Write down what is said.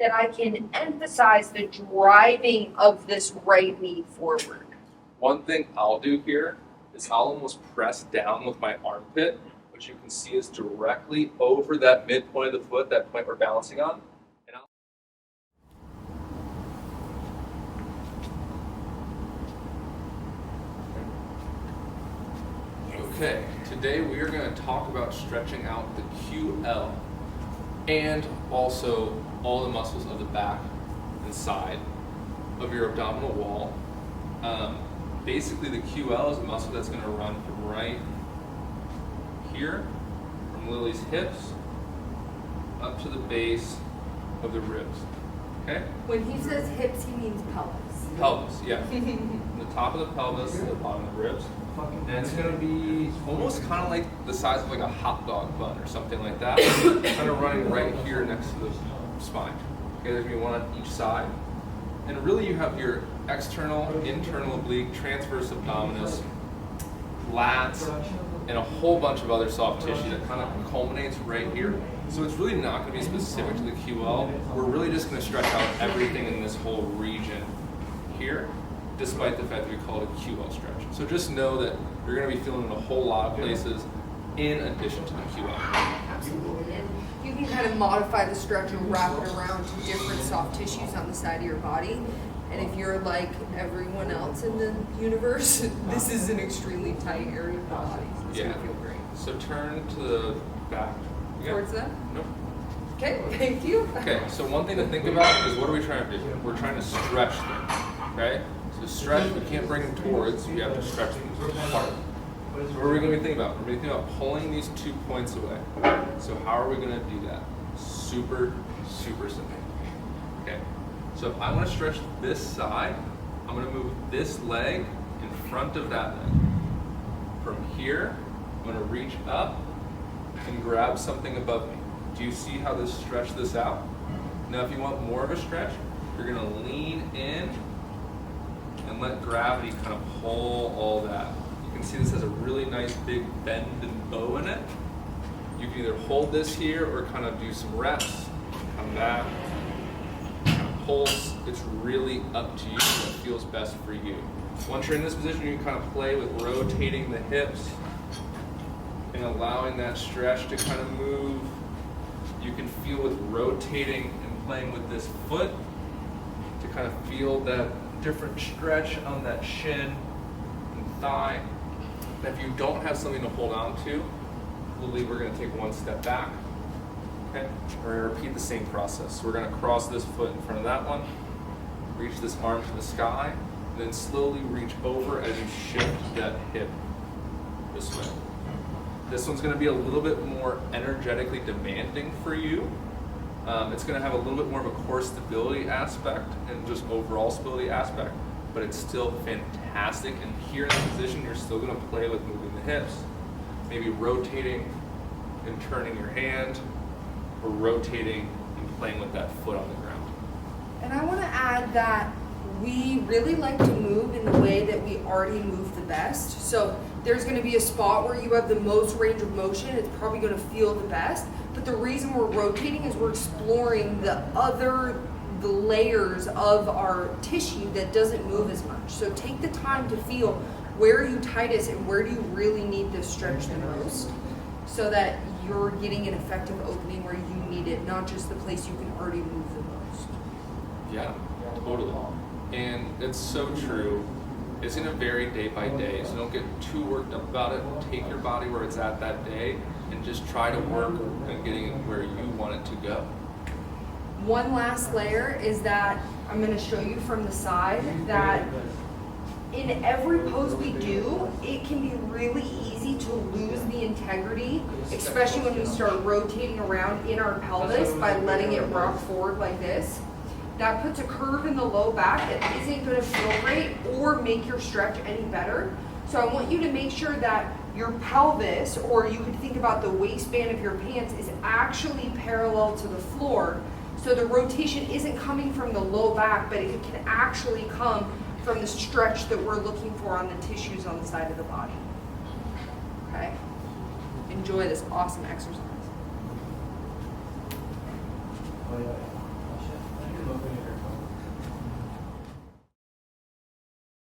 that I can emphasize the driving of this right knee forward. One thing I'll do here is I'll almost press down with my armpit, which you can see is directly over that midpoint of the foot, that point we're balancing on. And Okay, today we are going to talk about stretching out the QL and also all the muscles of the back and side of your abdominal wall. Basically, the QL is a muscle that's going to run from right here, from Lily's hips, up to the base of the ribs. Okay? When he says hips, he means pelvis. Pelvis, yeah. From the top of the pelvis to the bottom of the ribs. And it's going to be almost kind of like the size of like a hot dog bun or something like that. Kind of running right here next to the spine. Okay, there's going to be one on each side. And really you have your external, internal oblique, transverse abdominis, lats, and a whole bunch of other soft tissue that kind of culminates right here. So it's really not going to be specific to the QL. We're really just going to stretch out everything in this whole region here, despite the fact that we call it a QL stretch. So just know that you're going to be feeling in a whole lot of places in addition to the QL. Absolutely. And you can kind of modify the stretch and wrap it around to different soft tissues on the side of your body. And if you're like everyone else in the universe, this is an extremely tight area of the body. So it's going to feel great. So turn to the back. Towards that? Nope. Okay, thank you. Okay, so one thing to think about is what are we trying to do? We're trying to stretch things, okay? So stretch, we can't bring them towards, we have to stretch them apart. So what are we going to be thinking about? We're going to be thinking about pulling these 2 points away. So how are we going to do that? Super, super simple. Okay, so if I want to stretch this side, I'm going to move this leg in front of that leg. From here, I'm going to reach up and grab something above me. Do you see how this stretch this out? Now if you want more of a stretch, you're going to lean in and let gravity kind of pull all that. You can see this has a really nice big bend and bow in it. You can either hold this here or kind of do some reps, come back, kind of pulse. It's really up to you what feels best for you. Once you're in this position, you can kind of play with rotating the hips and allowing that stretch to kind of move. You can feel with rotating and playing with this foot to kind of feel that different stretch on that shin and thigh. And if you don't have something to hold on to, we're going to take one step back. Okay? We're going to repeat the same process. So we're going to cross this foot in front of that one, reach this arm to the sky, and then slowly reach over as you shift that hip this way. This one's going to be a little bit more energetically demanding for you. It's going to have a little bit more of a core stability aspect and just overall stability aspect, but it's still fantastic. And here in this position, you're still going to play with moving the hips, maybe rotating and turning your hand, or rotating and playing with that foot on the ground. And I want to add that we really like to move in the way that we already move the best. So there's going to be a spot where you have the most range of motion. It's probably going to feel the best. But the reason we're rotating is we're exploring the layers of our tissue that doesn't move as much. So take the time to feel where are you tightest and where do you really need this stretch the most, so that you're getting an effective opening where you need it, not just the place you can already move the most. Yeah, totally. And it's so true. It's going to vary day by day, so don't get too worked up about it. Take your body where it's at that day and just try to work on getting it where you want it to go. One last layer is that I'm going to show you from the side that in every pose we do, it can be really easy to lose the integrity, especially when we start rotating around in our pelvis by letting it rock forward like this. That puts a curve in the low back that isn't going to feel great or make your stretch any better. So I want you to make sure that your pelvis, or you could think about the waistband of your pants, is actually parallel to the floor. So the rotation isn't coming from the low back, but it can actually come from the stretch that we're looking for on the tissues on the side of the body. Okay? Enjoy this awesome exercise. Oh, yeah.